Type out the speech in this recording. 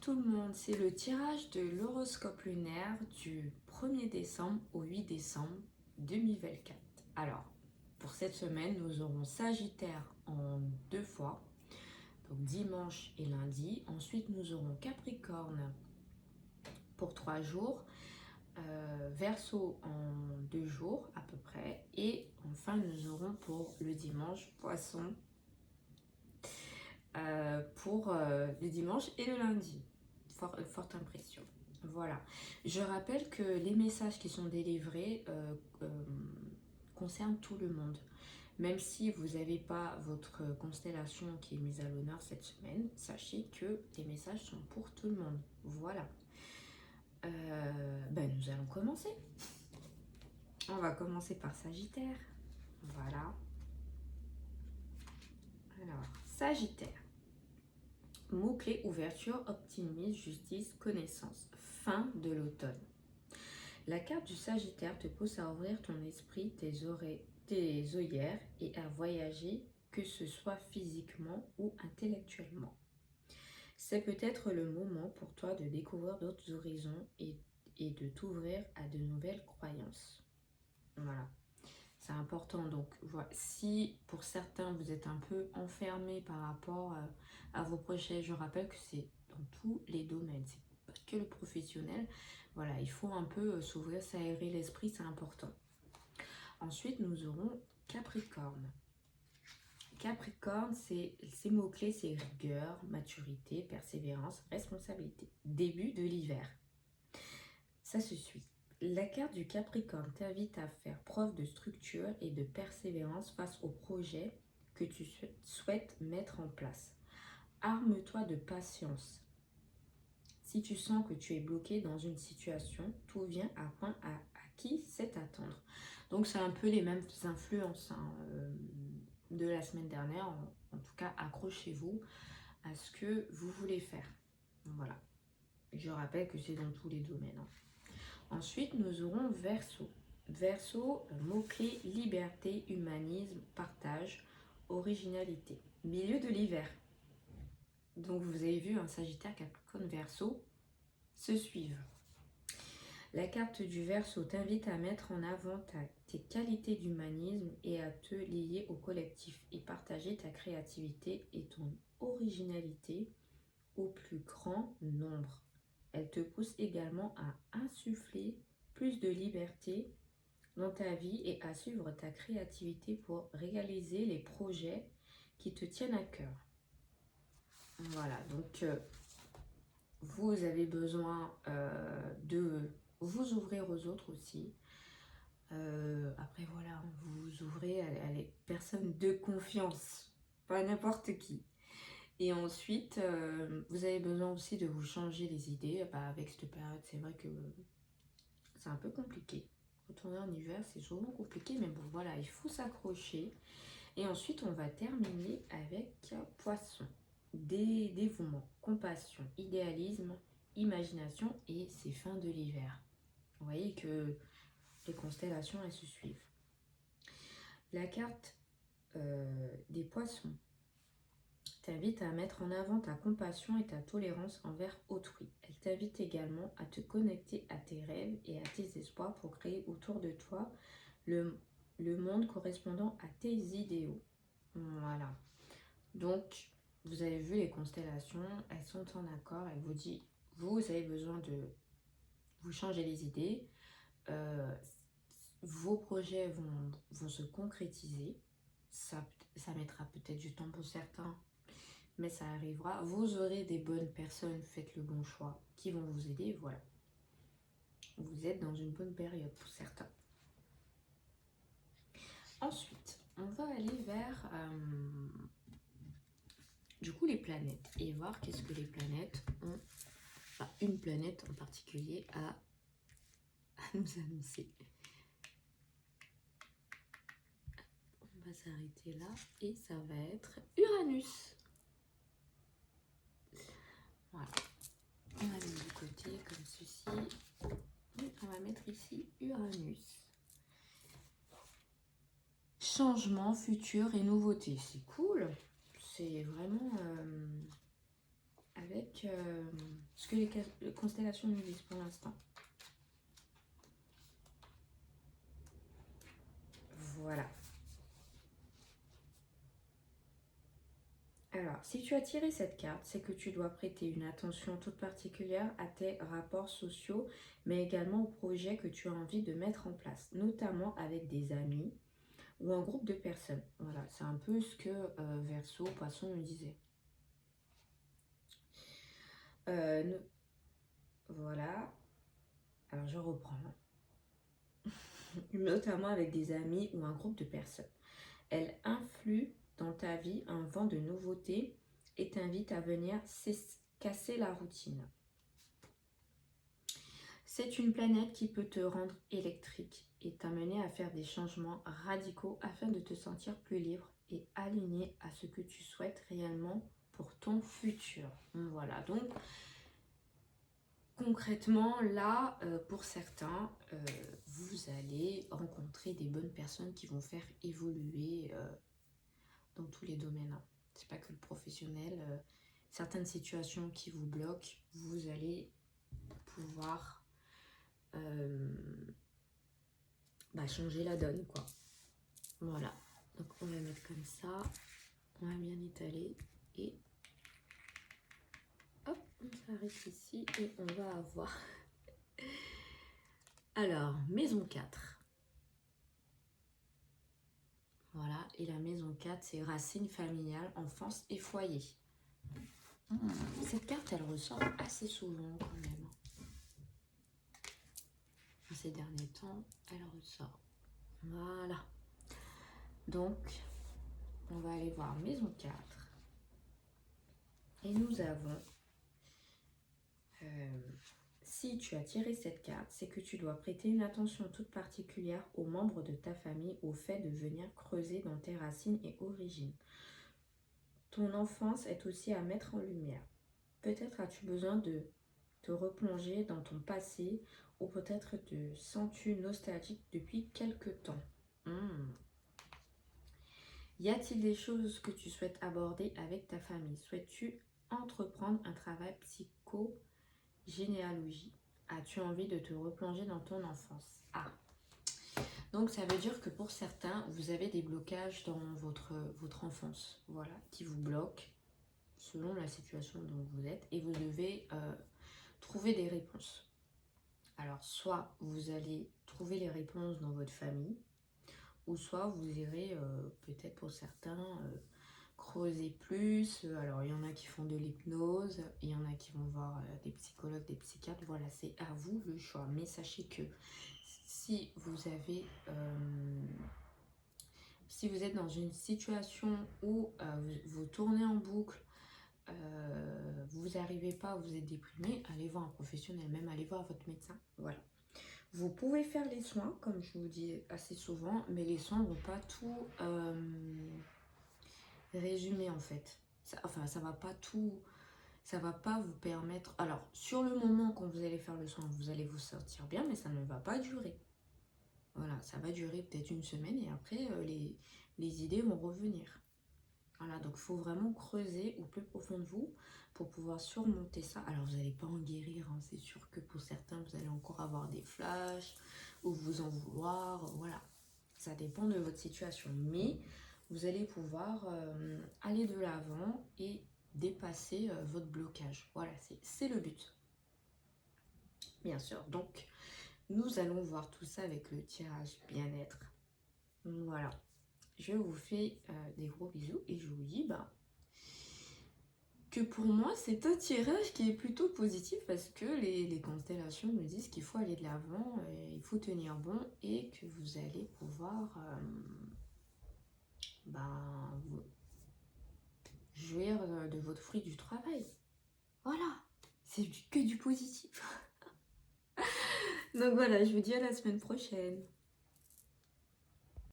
tout le monde, c'est le tirage de l'horoscope lunaire du 1er décembre au 8 décembre 2024. Alors, pour cette semaine, nous aurons Sagittaire en 2 fois, donc dimanche et lundi. Ensuite, nous aurons Capricorne pour 3 jours, Verseau en 2 jours à peu près. Et enfin, nous aurons pour le dimanche Poisson pour le dimanche et le lundi. Forte impression. Voilà. Je rappelle que les messages qui sont délivrés concernent tout le monde. Même si vous n'avez pas votre constellation qui est mise à l'honneur cette semaine, sachez que les messages sont pour tout le monde. Voilà. Nous allons commencer. On va commencer par Sagittaire. Voilà. Alors, Sagittaire. Mots-clés, ouverture, optimisme, justice, connaissance. Fin de l'automne. La carte du Sagittaire te pousse à ouvrir ton esprit, tes œillères et à voyager, que ce soit physiquement ou intellectuellement. C'est peut-être le moment pour toi de découvrir d'autres horizons et de t'ouvrir à de nouvelles croyances. Voilà. C'est important. Donc, voilà. Si pour certains vous êtes un peu enfermé par rapport à vos projets, je rappelle que c'est dans tous les domaines, c'est pas que le professionnel. Voilà, il faut un peu s'ouvrir, s'aérer l'esprit, c'est important. Ensuite, nous aurons Capricorne. Capricorne, ses mots-clés, c'est rigueur, maturité, persévérance, responsabilité. Début de l'hiver. Ça se suit. La carte du Capricorne t'invite à faire preuve de structure et de persévérance face au projet que tu souhaites mettre en place. Arme-toi de patience. Si tu sens que tu es bloqué dans une situation, tout vient à point à qui sait attendre. Donc c'est un peu les mêmes influences de la semaine dernière. En tout cas, accrochez-vous à ce que vous voulez faire. Voilà. Je rappelle que c'est dans tous les domaines. Ensuite, nous aurons Verseau. Verseau, mot-clé, liberté, humanisme, partage, originalité. Milieu de l'hiver. Donc, vous avez vu un Sagittaire, Capricorne, Verseau se suivent. La carte du Verseau t'invite à mettre en avant tes qualités d'humanisme et à te lier au collectif et partager ta créativité et ton originalité au plus grand nombre. Elle te pousse également à insuffler plus de liberté dans ta vie et à suivre ta créativité pour réaliser les projets qui te tiennent à cœur. Voilà, donc vous avez besoin de vous ouvrir aux autres aussi. Après voilà, vous ouvrez à les personnes de confiance, pas n'importe qui. Et ensuite, vous avez besoin aussi de vous changer les idées. Avec cette période, c'est vrai que c'est un peu compliqué. Retourner en hiver, c'est souvent compliqué, mais bon, voilà, il faut s'accrocher. Et ensuite, on va terminer avec Poisson. Dévouement, compassion, idéalisme, imagination et c'est fin de l'hiver. Vous voyez que les constellations, elles se suivent. La carte des Poissons t'invite à mettre en avant ta compassion et ta tolérance envers autrui. Elle t'invite également à te connecter à tes rêves et à tes espoirs pour créer autour de toi le monde correspondant à tes idéaux. Voilà. Donc, vous avez vu les constellations, elles sont en accord. Elle vous dit, vous avez besoin de vous changer les idées. Vos projets vont se concrétiser. Ça mettra peut-être du temps pour certains, mais ça arrivera. Vous aurez des bonnes personnes, faites le bon choix, qui vont vous aider, voilà. Vous êtes dans une bonne période pour certains. Ensuite, on va aller vers du coup les planètes et voir qu'est-ce que les planètes ont, enfin une planète en particulier à nous annoncer. On va s'arrêter là et ça va être Uranus. Voilà. On va mettre du côté comme ceci. Et on va mettre ici Uranus. Changement, futur et nouveauté. C'est cool. C'est vraiment avec ce que les constellations nous disent pour l'instant. Voilà. Alors, si tu as tiré cette carte, c'est que tu dois prêter une attention toute particulière à tes rapports sociaux, mais également aux projets que tu as envie de mettre en place, notamment avec des amis ou un groupe de personnes. Voilà, c'est un peu ce que Verseau, Poisson nous disait. Voilà, alors je reprends. Notamment avec des amis ou un groupe de personnes. Elle influe dans ta vie un vent de nouveauté et t'invite à venir casser la routine. C'est une planète qui peut te rendre électrique et t'amener à faire des changements radicaux afin de te sentir plus libre et aligné à ce que tu souhaites réellement pour ton futur. Voilà, donc concrètement, là, pour certains, vous allez rencontrer des bonnes personnes qui vont faire évoluer dans tous les domaines. C'est pas que le professionnel. Certaines situations qui vous bloquent, vous allez pouvoir changer la donne, quoi. Voilà. Donc, on va mettre comme ça. On va bien étaler. Et hop, on s'arrête ici et on va avoir... Alors, maison 4. Voilà, et la maison 4, c'est racines familiales, enfance et foyer. Cette carte, elle ressort assez souvent quand même. Ces derniers temps, elle ressort. Voilà. Donc, on va aller voir maison 4. Et nous avons... si tu as tiré cette carte, c'est que tu dois prêter une attention toute particulière aux membres de ta famille, au fait de venir creuser dans tes racines et origines. Ton enfance est aussi à mettre en lumière. Peut-être as-tu besoin de te replonger dans ton passé ou peut-être te sens-tu nostalgique depuis quelque temps. Y a-t-il des choses que tu souhaites aborder avec ta famille? Souhaites-tu entreprendre un travail psychogénéalogie? As-tu envie de te replonger dans ton enfance? Donc ça veut dire que pour certains, vous avez des blocages dans votre enfance, voilà, qui vous bloquent selon la situation dont vous êtes et vous devez trouver des réponses. Alors soit vous allez trouver les réponses dans votre famille, ou soit vous irez peut-être pour certains creuser plus. Alors il y en a qui font de l'hypnose, il y en a qui vont voir des psychologues, des psychiatres. Voilà, c'est à vous le choix. Mais sachez que si vous avez si vous êtes dans une situation où vous tournez en boucle, vous n'arrivez pas, vous êtes déprimé, allez voir un professionnel, même allez voir votre médecin. Voilà. Vous pouvez faire les soins, comme je vous dis assez souvent, mais les soins ne vont pas tout résumer en fait. Ça va pas tout, ça va pas vous permettre... Alors, sur le moment quand vous allez faire le soin, vous allez vous sentir bien, mais ça ne va pas durer. Voilà, ça va durer peut-être une semaine et après, les idées vont revenir. Voilà, donc il faut vraiment creuser au plus profond de vous pour pouvoir surmonter ça. Alors, vous n'allez pas en guérir, hein. C'est sûr que pour certains, vous allez encore avoir des flashs ou vous en vouloir. Voilà, ça dépend de votre situation. Mais vous allez pouvoir aller de l'avant et dépasser votre blocage. Voilà, c'est le but. Bien sûr, donc nous allons voir tout ça avec le tirage bien-être. Voilà. Je vous fais des gros bisous et je vous dis que pour moi c'est un tirage qui est plutôt positif parce que les constellations nous disent qu'il faut aller de l'avant, il faut tenir bon et que vous allez pouvoir vous jouir de votre fruit du travail. Voilà, c'est que du positif. Donc voilà, je vous dis à la semaine prochaine.